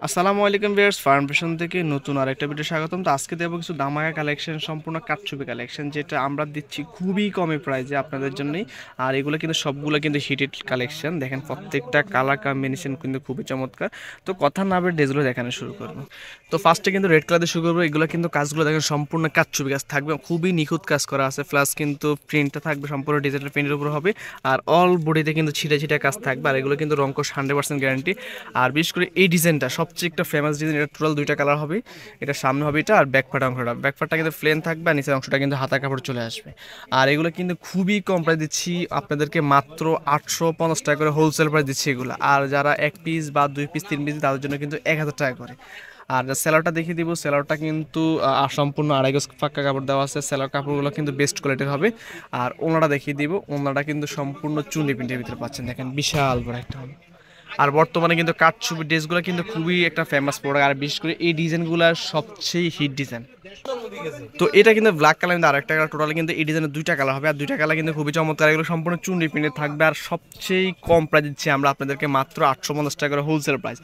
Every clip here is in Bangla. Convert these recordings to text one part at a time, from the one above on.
আসসালামু আলাইকুম ভিউয়ার্স, ফার্ম ফ্যাশন থেকে নতুন আরেকটা ভিডিও স্বাগতম। তো আজকে দেবো কিছু দামাকা কালেকশন, সম্পূর্ণ কারচুপি কালেকশন, যেটা আমরা দিচ্ছি খুবই কমে প্রাইসে আপনাদের জন্যই। আর এগুলো কিন্তু সবগুলো কিন্তু হিটেড কালেকশন। দেখেন প্রত্যেকটা কালার কম্বিনেশন কিন্তু খুবই চমৎকার। তো কথা না বের ড্রেসগুলো দেখানো শুরু করবো। তো ফার্স্টে কিন্তু রেড কালার দিয়ে শুরু করবো। এগুলো কিন্তু কাজগুলো দেখেন সম্পূর্ণ কারচুপি কাজ থাকবে, খুবই নিখুঁত কাজ করা আছে। প্লাস কিন্তু প্রিন্টটা থাকবে সম্পূর্ণ ডিজিটাল প্রিন্টের উপর হবে। আর অল বডিতে কিন্তু ছিটা ছিটা কাজ থাকবে। আর এগুলো কিন্তু রংকশ 100% গ্যারান্টি। আর বিশেষ করে এই ডিজাইনটা সবচেয়ে একটা ফেমাস ডিজাইন। এটা টোটাল দুইটা কালার হবে। এটা সামনে হবে এটা, আর ব্যাকপার্ট অংশটা, ব্যাকপার্টটা কিন্তু প্লেন থাকবে, আর নিচের অংশটা কিন্তু হাতা কাপড় চলে আসবে। আর এগুলো কিন্তু খুবই কম প্রাইস দিচ্ছি আপনাদেরকে, মাত্র 850 টাকা করে হোলসেল প্রাইস দিচ্ছি এগুলো। আর যারা 1 পিস বা 2 পিস 3 পিস তাদের জন্য কিন্তু 1000 টাকা করে। আর সেলারটা দেখিয়ে দিব। সেলারটা কিন্তু সম্পূর্ণ আড়াই গজ পাক্কা কাপড় দেওয়া আছে। সেলার কাপড়গুলো কিন্তু বেস্ট কোয়ালিটির হবে। আর ওনাটা দেখিয়ে দিব। ওনাটা কিন্তু সম্পূর্ণ চুন্ডি প্রিন্টের ভিতরে পাচ্ছেন, দেখেন বিশাল বড় একটা। আর বর্তমানে কিন্তু কাঠছবি ড্রেসগুলো কিন্তু খুবই একটা ফেমাস প্রোডাক্ট। আর বিশেষ করে এই ডিজাইনগুলো সবচেয়ে হিট ডিজাইন। তো এটা কিন্তু ব্ল্যাক কালার, কিন্তু আরেকটা কালার, টোটালি কিন্তু এই ডিজাইনের দুইটা কালার হবে। আর দুইটা কালার কিন্তু খুবই চমৎকার। এগুলো সম্পূর্ণ চুন্ডি প্রিন্টে থাকবে। আর সবচেয়ে কম প্রাইস দিচ্ছি আমরা আপনাদেরকে, মাত্র 850 টাকা করে হোলসেল প্রাইস।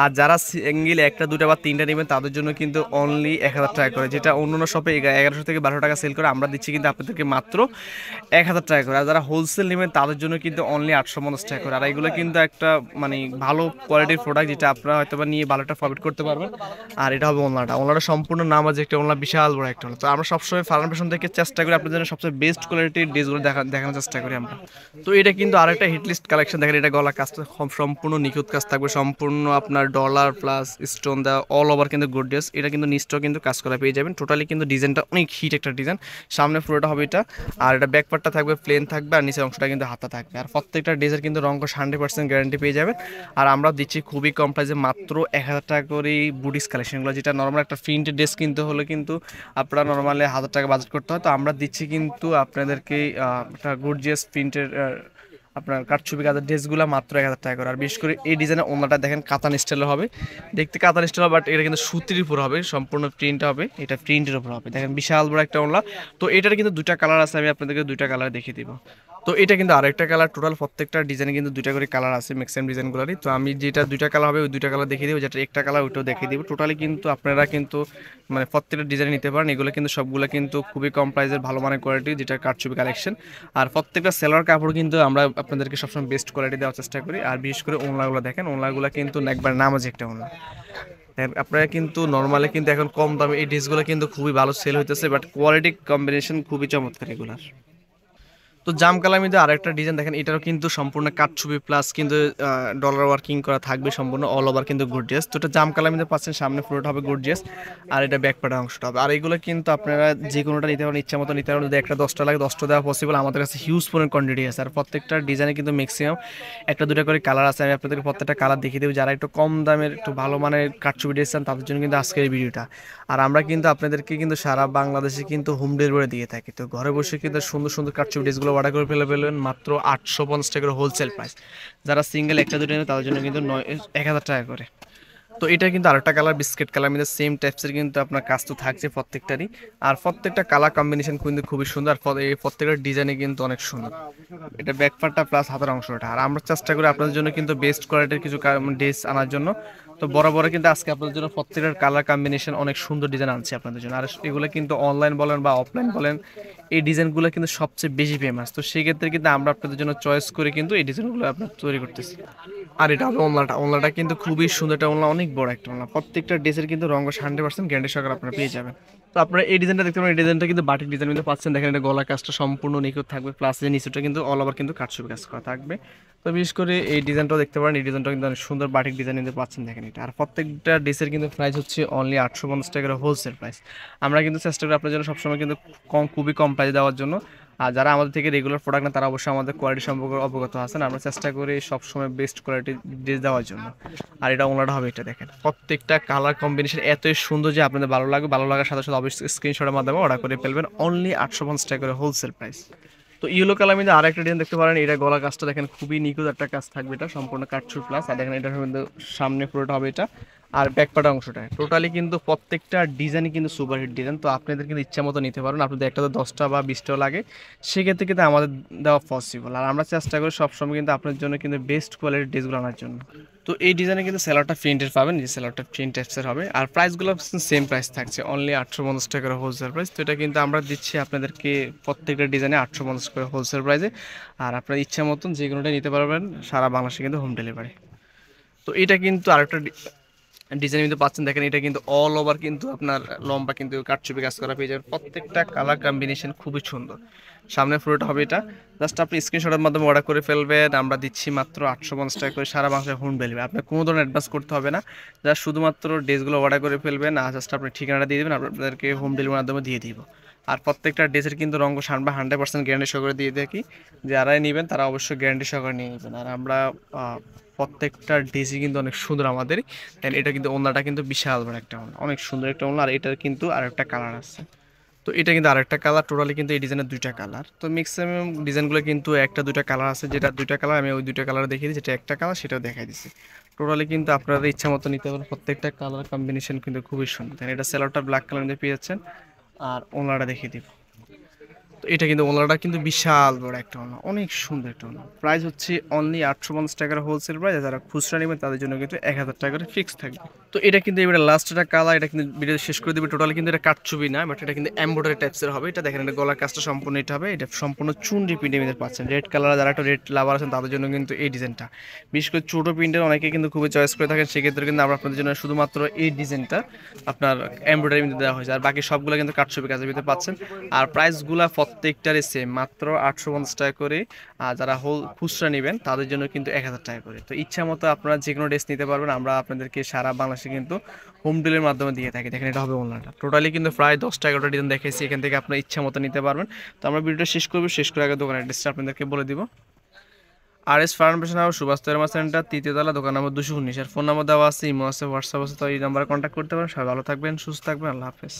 আর যারা সিঙ্গেল একটা দুটা বা তিনটা নেবেন তাদের জন্য কিন্তু অনলি 1000 টাকা করে, যেটা অন্য শপে 1100 থেকে 1200 টাকা সেল করে, আমরা দিচ্ছি কিন্তু আপনাদেরকে মাত্র 1000 টাকা করে। আর যারা হোলসেল নেবেন তাদের জন্য কিন্তু অনলি 850 টাকা করে। আর এগুলো কিন্তু একটা মানে ভালো কোয়ালিটির প্রোডাক্ট, যেটা আপনারা হয়তো বা নিয়ে ভালো একটা প্রফিট করতে পারবেন। আর এটা হবে ওনাটা। ওনাটা সম্পূর্ণ নাম আছে একটা ওনার, বিশাল বড় একটা ওনা। তো আমরা সবসময় ফার্ম ফ্যাশন থেকে চেষ্টা করি আপনাদের জন্য সবচেয়ে বেস্ট কোয়ালিটির ড্রেসগুলো দেখানোর চেষ্টা করি আমরা। তো এটা কিন্তু আরেকটা হিটলিস্ট কালেকশন। দেখেন এটা গলা কাজটা সম্পূর্ণ নিখুঁত কাজ থাকবে, সম্পূর্ণ আপনার ডলার প্লাস স্টোন দেওয়া, অল ওভার কিন্তু গর্জিয়াস। এটা কিন্তু নিচটাও কিন্তু কাজ করা পেয়ে যাবেন। টোটালি কিন্তু ডিজাইনটা অনেক হিট একটা ডিজাইন। সামনে পুরোটা হবে এটা। আর এটা ব্যাকপার্টটা থাকবে প্লেন থাকবে, আর নিচের অংশটা কিন্তু হাতা থাকবে। আর প্রত্যেকটা ড্রেসের কিন্তু রঙকশ 100% গ্যারান্টি পেয়ে যাবেন। আর আমরা দিচ্ছি খুবই কম প্রাইসে, মাত্র 1000 টাকা করে বুটিক্স কালেকশনগুলো, যেটা নর্মাল একটা প্রিন্টেড ড্রেস কিনতে হলে কিন্তু আপনারা নর্মালি 1000 টাকা বাজেট করতে হয়। তো আমরা দিচ্ছি কিন্তু আপনাদেরকে একটা গর্জিয়াস প্রিন্টের আপনার কারচুপি কাজের ড্রেসগুলো মাত্র 1000 টাকা করে। আর বিশেষ করে এই ডিজাইনের ওনাটা দেখেন কাতান স্টাইলের হবে, দেখতে কাতান স্টাইল হবে, বাট এটা কিন্তু সুতির উপর হবে, সম্পূর্ণ প্রিন্ট হবে, এটা প্রিন্টের উপর হবে। দেখেন বিশাল বড় একটা ওনা। তো এটার কিন্তু দুইটা কালার আছে, আমি আপনাদেরকে দুইটা কালার দেখিয়ে দিব। তো এটা কিন্তু আরেকটা কালার। টোটাল প্রত্যেকটা ডিজাইনে কিন্তু দুইটা করে কালার আছে ম্যাক্সিমাম ডিজাইনগুলোরই। তো আমি যেটা দুইটা কালার হবে ওই দুইটা কালার দেখিয়ে দিব, যেটা একটা কালার ওইটাও দেখিয়ে দিব। টোটালি কিন্তু আপনারা কিন্তু মানে প্রত্যেকটা ডিজাইন নিতে পারেন। এগুলো কিন্তু সবগুলো কিন্তু খুবই কম প্রাইসের ভালো মানের কোয়ালিটি, যেটা কারচুপি কালেকশন। আর প্রত্যেকটা সেলার কাপড় কিন্তু আমরা আপনাদেরকে সবসময় বেস্ট কোয়ালিটি দেওয়ার চেষ্টা করি। আর বিশেষ করে ওনলাগুলো দেখেন, ওনলাগুলো কিন্তু একবার নামাজি একটা ওনলা। আপনারা কিন্তু নর্মালি কিন্তু এখন কম দামে এই ড্রেসগুলো কিন্তু খুবই ভালো সেল হইতেছে, বাট কোয়ালিটি কম্বিনেশন খুবই চমৎকার এগুলার। তো জাম কালার মধ্যে আরেকটা ডিজাইন দেখেন, এটারও কিন্তু সম্পূর্ণ কাটছবি প্লাস কিন্তু ডলার ওয়ার্কিং করা থাকবে, সম্পূর্ণ অল ওভার কিন্তু গর্জিয়াস। তো এটা জাম কালার মধ্যে পাচ্ছেন, সামনে পুরোটা হবে গর্জিয়াস, আর এটা ব্যাকপার্টের অংশটা হবে। আর এগুলো কিন্তু আপনারা যে কোনোটা নিতে পারেন, ইচ্ছা মতো নিতে পারেন। যদি একটা 10টা লাগে 10টা দেওয়া পসিবল, আমাদের কাছে হিউজ পরিমাণ কোয়ান্টিটি আছে। আর প্রত্যেকটা ডিজাইনে কিন্তু ম্যাক্সিমাম একটা দুটা করে কালার আছে। আমি আপনাদেরকে প্রত্যেকটা কালার দেখিয়ে দেবো। যারা একটু কম দামের একটু ভালো মানের কাটছবি ড্রেস চান তাদের জন্য কিন্তু আজকের এই ভিডিওটা। আর আমরা কিন্তু আপনাদেরকে কিন্তু সারা বাংলাদেশে কিন্তু হোম ডেলিভারি দিয়ে থাকি। তো ঘরে বসে কিন্তু সুন্দর সুন্দর কাটছবি ড্রেসগুলো অর্ডার করে ফেলবেন মাত্র 850 টাকা করে হোলসেল প্রাইস। যারা সিঙ্গেল একটা দুটো নেবে তাদের জন্য কিন্তু 1000 টাকা করে। তো এটা কিন্তু আরেকটা কালার বিস্কিট কালার মধ্যে সেম টাইপসের কিন্তু আপনার কাজ তো থাকছে প্রত্যেকটারই। আর প্রত্যেকটা কালার কম্বিনেশন কিন্তু খুবই সুন্দর। আর এই প্রত্যেকটা ডিজাইনে কিন্তু অনেক সুন্দর। এটা ব্যাকপার্টটা প্লাস হাতের অংশটা। আর আমরা চেষ্টা করি আপনাদের জন্য কিন্তু বেস্ট কোয়ালিটির কিছু ড্রেস আনার জন্য। তো বড় বড় কিন্তু আজকে আপনাদের জন্য প্রত্যেকটার কালার কম্বিনেশন অনেক সুন্দর ডিজাইন আনছি আপনাদের জন্য। আর এগুলো কিন্তু অনলাইন বলেন বা অফলাইন বলেন, এই ডিজাইনগুলো কিন্তু সবচেয়ে বেশি ফেমাস। তো সেই ক্ষেত্রে কিন্তু আমরা আপনাদের জন্য চয়েস করে কিন্তু এই ডিজাইনগুলো আপনার তৈরি করতেছি। আর এটা হবে ওমলাটা। ওমলাটা কিন্তু খুবই সুন্দর একটা ওমলা, অনেক বড় একটা ওমলা। প্রত্যেকটা ড্রেসের কিন্তু রঙ 100% গ্যারান্টি সহকারে আপনারা পেয়ে যাবেন। তো আপনারা এই ডিজাইনটা দেখতে পারেন। এই ডিজাইনটা কিন্তু বাটিক ডিজাইন কিন্তু পাচ্ছেন। দেখেন এটা গলা কাজটা সম্পূর্ণ নিখুঁত থাকবে, প্লাস এই নিচুটা কিন্তু অল ওভার কিন্তু কাটছবি কাজ করা থাকবে। তো বিশেষ করে এই ডিজাইনটাও দেখতে পারেন। এই ডিজাইনটা কিন্তু অনেক সুন্দর বাটিক ডিজাইন কিন্তু পাচ্ছেন, দেখেন এটা। আর প্রত্যেকটা ড্রেসের কিন্তু প্রাইস হচ্ছে অনলি 850 টাকা হোলসেল প্রাইস। আমরা কিন্তু চেষ্টা করি আপনার জন্য সবসময় কিন্তু খুবই কম প্রাইস দেওয়ার জন্য। আর যারা আমাদের থেকে রেগুলার প্রোডাক্ট না তারা অবশ্যই আমাদের কোয়ালিটি সম্পর্কে অবগত আছেন। আমরা চেষ্টা করি সবসময় বেস্ট কোয়ালিটি ড্রেস দেওয়ার জন্য। আর এটা ওনাটা হবে, এটা দেখেন প্রত্যেকটা কালার কম্বিনেশন এতই সুন্দর যে আপনাদের ভালো লাগবে। ভালো লাগার সাথে সাথে অবশ্যই স্ক্রিনশটের মাধ্যমে অর্ডার করে ফেলবেন, অনলি 850 টাকা করে হোলসেল প্রাইস। তো ইয়েলো কালার মধ্যে আরেকটা ডিজাইন দেখতে পারেন। এটা গলা কাজটা দেখেন খুবই নিখুঁত একটা কাজ থাকবে, এটা সম্পূর্ণ কাটছুর প্লাস। আর দেখেন এটার মধ্যে সামনে পুরোটা হবে এটা, আর ব্যাকপার্টের অংশটা টোটালি কিন্তু প্রত্যেকটা ডিজাইনই কিন্তু সুপারহিট ডিজাইন। তো আপনাদের কিন্তু ইচ্ছা মতো নিতে পারেন, আপনাদের একটা তো 10টা বা 20টাও লাগে, সেক্ষেত্রে কিন্তু আমাদের দেওয়া পসিবল। আর আমরা চেষ্টা করি সবসময় কিন্তু আপনার জন্য কিন্তু বেস্ট কোয়ালিটির ড্রেসগুলো আনার জন্য। তো এই ডিজাইনে কিন্তু সেলারটা প্রিন্টের পাবেন, যে সেলারটা প্রিন্ট টাইপসের হবে। আর প্রাইসগুলো সেম প্রাইস থাকছে, অনলি 850 টাকার হোলসেল প্রাইস। তো এটা কিন্তু আমরা দিচ্ছি আপনাদেরকে প্রত্যেকটা ডিজাইনে 850 করে হোলসেল প্রাইসে। আর আপনার ইচ্ছা মতন যে কোনোটা নিতে পারবেন, সারা বাংলাদেশে কিন্তু হোম ডেলিভারি। তো এটা কিন্তু আরেকটা ডিজাইন কিন্তু পাচ্ছেন, দেখেন এটা কিন্তু অল ওভার কিন্তু আপনার লম্বা কিন্তু কাটচুপি কাজ করা পেয়ে যাবেন। প্রত্যেকটা কালার কম্বিনেশন খুবই সুন্দর। সামনে পুরোটা হবে এটা, জাস্ট আপনি স্ক্রিনশটের মাধ্যমে অর্ডার করে ফেলবেন। আমরা দিচ্ছি মাত্র 850 টাকা করে সারা বাংলাদেশে হোম ডেলিভারি। আপনার কোনো ধরনের অ্যাডভান্স করতে হবে না, জাস্ট শুধুমাত্র ড্রেসগুলো অর্ডার করে ফেলবেন আর জাস্ট আপনি ঠিকানাটা দিয়ে দেবেন, আপনাদেরকে হোম ডেলিভারির মাধ্যমে দিয়ে দিব। আর প্রত্যেকটা ড্রেসের কিন্তু রঙ সানবা 100% গ্যারান্টি সহকারে দিয়ে থাকি। যারাই নেবেন তারা অবশ্যই গ্যারান্টি সহকারে নিয়ে নেবেন। আর আমরা প্রত্যেকটা ড্রেসই কিন্তু অনেক সুন্দর আমাদের। দেন এটা কিন্তু ওড়নাটা কিন্তু বিশাল বড় একটা ওড়না, অনেক সুন্দর একটা ওড়না। আর এটার কিন্তু আরেকটা কালার আছে, তো এটা কিন্তু আরেকটা কালার। টোটালি কিন্তু এই ডিজাইনের দুইটা কালার। তো ম্যাক্সিমাম ডিজাইনগুলো কিন্তু একটা দুইটা কালার আছে, যেটা দুইটা কালার আমি ওই দুইটা কালার দেখিয়ে দিই, যেটা একটা কালার সেটাও দেখাই দিচ্ছি। টোটালি কিন্তু আপনাদের ইচ্ছা মতো নিতে পারেন, প্রত্যেকটা কালার কম্বিনেশন কিন্তু খুবই সুন্দর। দেন এটা সেলারটা ব্ল্যাক কালার দিয়ে পেয়ে যাচ্ছেন। আর ওড়নাটা দেখিয়ে দিব, তো এটা কিন্তু ওনারটা কিন্তু বিশাল বড় একটা ওনা, অনেক সুন্দর একটা ওনা। প্রাইস হচ্ছে অনলি 850 টাকার হোলসেল প্রাইস। যারা খুচরা নেবেন তাদের জন্য কিন্তু 1000 টাকার ফিক্স থাকবে। তো এটা কিন্তু এবারে লাস্ট একটা কালার, এটা কিন্তু ভিডিও শেষ করে দেবে। টোটালি কিন্তু এটা কাটছবি না, বাট এটা কিন্তু এমব্রয়ডারি টাইপসের হবে। এটা দেখেন, এটা গলার কাজটা সম্পূর্ণ এটা হবে। এটা সম্পূর্ণ চুনরি প্রিন্টের মধ্যে পাচ্ছেন। রেড কালার যারা একটা রেড লাভার আছেন তাদের জন্য কিন্তু এই ডিজাইনটা, বিশেষ করে ছোটো প্রিন্টের অনেকে কিন্তু খুবই চয়েস করে থাকেন। সেক্ষেত্রে কিন্তু আমরা আপনাদের জন্য শুধুমাত্র এই ডিজাইনটা আপনার এমব্রয়ডারি মধ্যে দেওয়া হয়েছে। আর বাকি সবগুলো কিন্তু কাটছবি কাজের ভিতরে পাচ্ছেন। আর প্রাইসগুলো প্রত্যেকটারই সেম, মাত্র 850 টাকা করে। আর যারা খুচরা নেবেন তাদের জন্য কিন্তু 1000 টাকা করে। তো ইচ্ছা মতো আপনারা যে কোনো ড্রেস নিতে পারবেন, আমরা আপনাদেরকে সারা বাংলাদেশে কিন্তু হোম ডেলিভারির মাধ্যমে দিয়ে থাকি। দেখেন এটা হবে অনলাইনটা, টোটালি কিন্তু প্রায় 10টা 11টা ডিজাইন দেখেছি, এখান থেকে আপনার ইচ্ছা মতো নিতে পারবেন। তো আমরা ভিডিওটা শেষ করবো, শেষ করে আগে দোকানের অ্যাড্রেসটা আপনাদেরকে বলে দিব। আর এস ফার্মেশন হাউস, সুভাষ তেরমা সেন্টার, তৃতীয় তলা, দোকান নম্বর 219। আর ফোন নাম্বার দেওয়া আছে, ইমো আছে, হোয়াটসঅ্যাপ আছে। তো এই নাম্বারে কন্ট্যাক্ট করতে পারেন। সবাই ভালো থাকবেন, সুস্থ থাকবেন, আল্লাহ হাফেজ।